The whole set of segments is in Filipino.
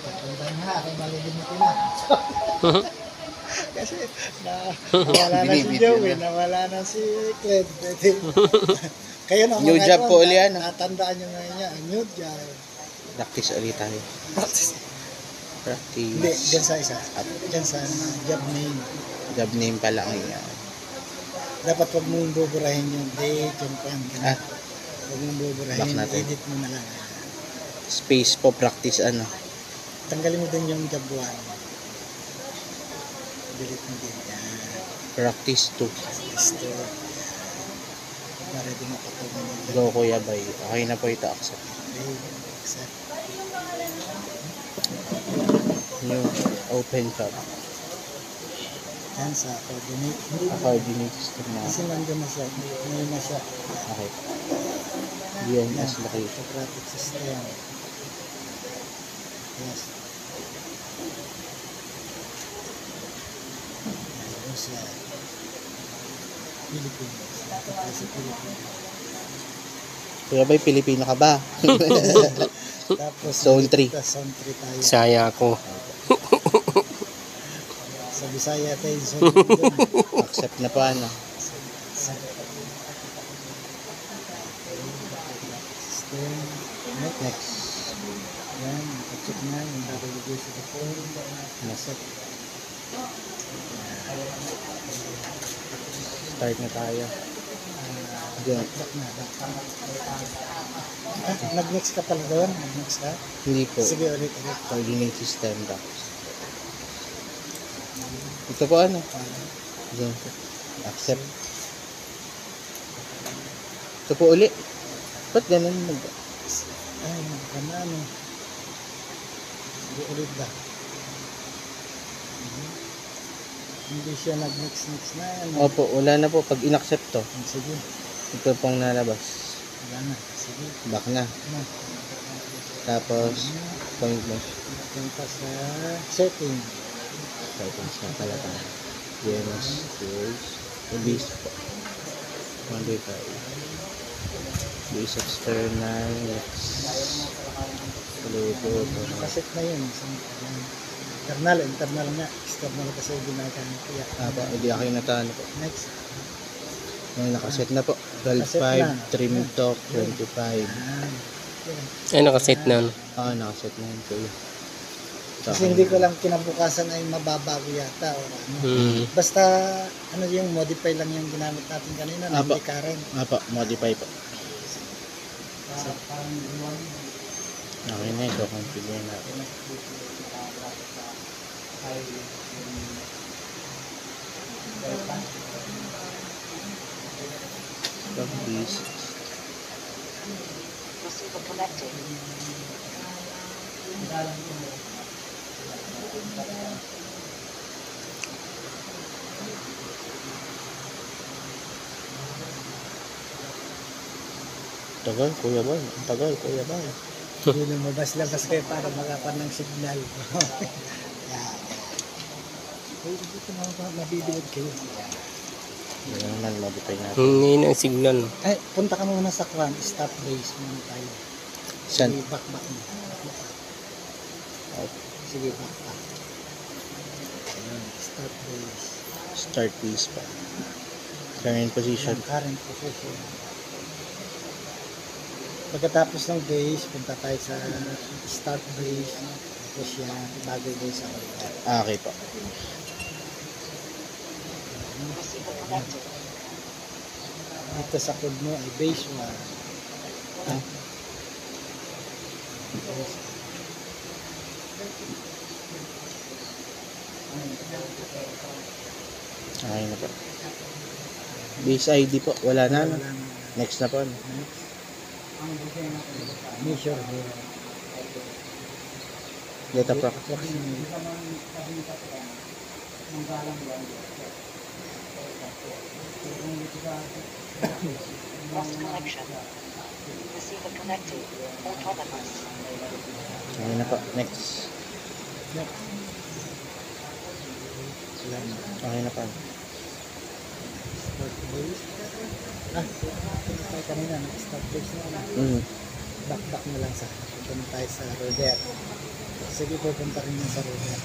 Puntahan nga, kay malilimutin na. Kasi nawala na si Joey, nawala na si Cled. Kayo na New job po ulit yan. Natandaan nyo ngayon niya, new job. Practice ulit tayo. Practice. Hindi, dyan sa isa. Dyan sa job name. Job name pa lang yan. Dapat wag mong buburahin yung date, yung pan. Ah. Wag mong buburahin, Lock natin. edit mo na lang. Space po, practice ano. Tanggalin mo din yung job 1. Delete mo din yan. Practice 2. Listo. Para di mapatunan yung Go Kuya Bay. Okay na po ito. Accept. Okay, accept. New open tab. Yan sa coordinate. Coordinate system na. Kasi nandun na siya. Ngayon na siya. Okay. DNS location. Socratic system. Yes. Yan siya. Philippines. Nakapay sa Philippines. Kuya Bay, Pilipino ka ba? Tapos Zone 3. Zone 3 tayo. Saya ako. Sa Bisaya tayo. Zone 3 doon. Accept na po ano. System. Next. Yan. Check na yung nalagay sa phone. Accept. Start na tayo. Diyan. Back na. Nag-next ka pala doon? Nag-next ka? Hindi po. Sige, ulit. Coordinate system daw. Ito po ano? Diyan po. Accept. Ito po uli. Ba't ganun mag... Ay, magkanano. Sige, ulit ba? Hindi siya nag-next na yan. Opo, wala na po. Pag in-accept to, Sige, ito pong nalabas. wala na. Sige. Back na. Ano? Tapos, point mo. Punta sa setting. Settings na pala tayo. DNS tools. Base po. 125. Base external. Bluetooth. Kaset na yun. Internal nga. External kasi ginagamit kaya. Hindi ako yung natano po. Next. Ngayon nakaset na po. 12.5, trim talk, 25. Ay, nakaset na. Nakaset na yun po yun. Kasi hindi ko lang kinabukasan ay mababago yata. O ano. Basta ano yung modify lang yung ginamit natin kanina. Apo. Hindi current. Modify po. Okay na ito. Configure natin. This. Receiver connected. Tagal, Kuya Bay. Ang tagal, Kuya Bay. Hindi lumabas-labas kayo para magapan ng signal. Yan. Uy, dito na mabibilig kayo. Yan naman, modify natin. Hindi na signal. Ay, punta ka muna sa kwan. Stop base muna tayo. Saan? Sige, back mo. Sige, back. Ayan, stop base. Start piece pa. Current position. Ayan, current position. Pagkatapos ng base, punta tayo sa start base. Tapos yan, bago base sa kanya. Okay po. Receiver connected. Dito sa code mo ay base 1. Okay na po. Base ID po. Wala na. No? Next na po. No? Measure Data proc. Lost connection. Receiver connected. Autonomous. Okay na po. Next. Okay na po. start base. Tayo kanina, nag-start base na. Mm. Back mo lang sa punta tayo sa roller. Sige, pupunta rin yung sa rover.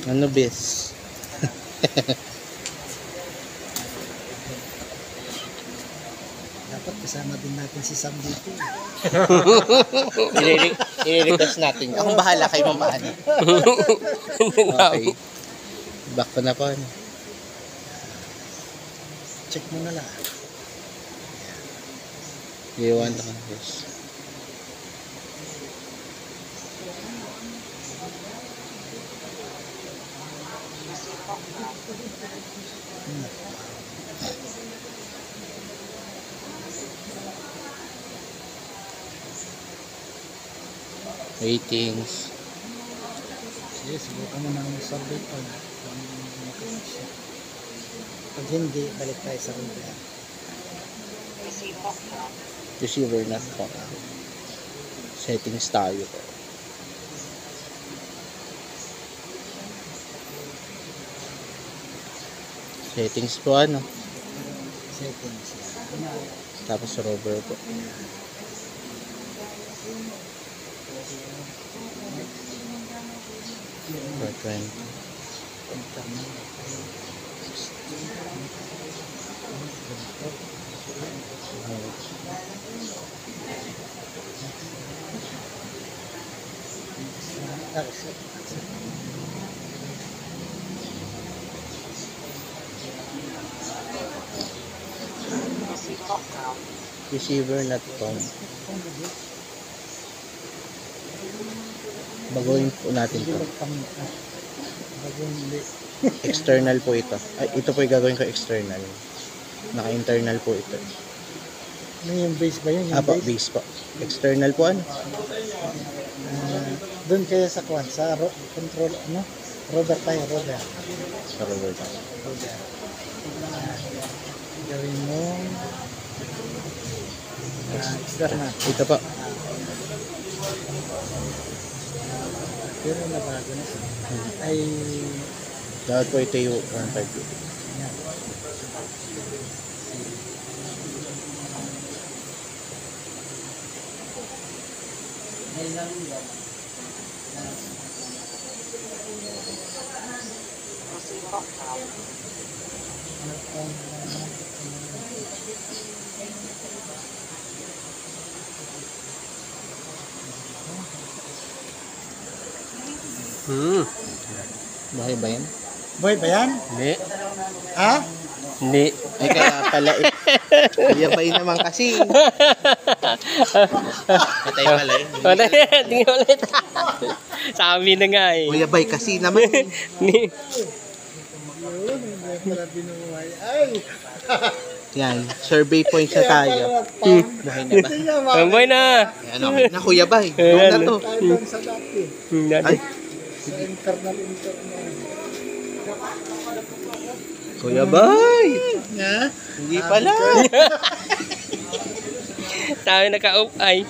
Ano, bis? Dapat kasama din natin si Sam dito. I-request natin. Akong bahala kayo mamahal. Okay. Back ko na po. Ano? Check mo na lang. Iwan na ka. Yes. Ratings. Sige, subukan mo ng survey pa. Pag hindi, balik tayo sa rover. Receive not found. Receiver not po. Settings tayo po. Settings po ano. Settings. Tapos rover po. For 20. Receive not found. Receiver not found. Baguhin po natin to. External po ito. Ay, ito po yung gagawin ko external. Naka-internal po ito. Ano yung base ba yun? Yung Apo, base po. External po ano? Doon kaya sa kwan, sa control, ano? Rover tayo, rover. Sa rover po. Rover. Gawin mo external. Ito po. Pero nabago na siya. Ay, Dapat po ito yung 1.5. yan. Receive not found. Bahay ba yan? Boy ba yan? Hindi. Ha? Hindi. Ay kaya pala eh. Kuya bay naman kasi. Patay pala eh. Wala yan. Tingnan ulit. Sabi na nga eh. Kuya bay kasi naman. Ni- Yun, hindi pala binuhay. Ay! Yan, survey points na tayo. Buhay na ba? Tamboy na. Ano, na kuya bay. Doon na to. Tayo lang sa dati. Ay, Sa internal. kuya bay. Ha? Hindi pala. Sabi naka-up ay.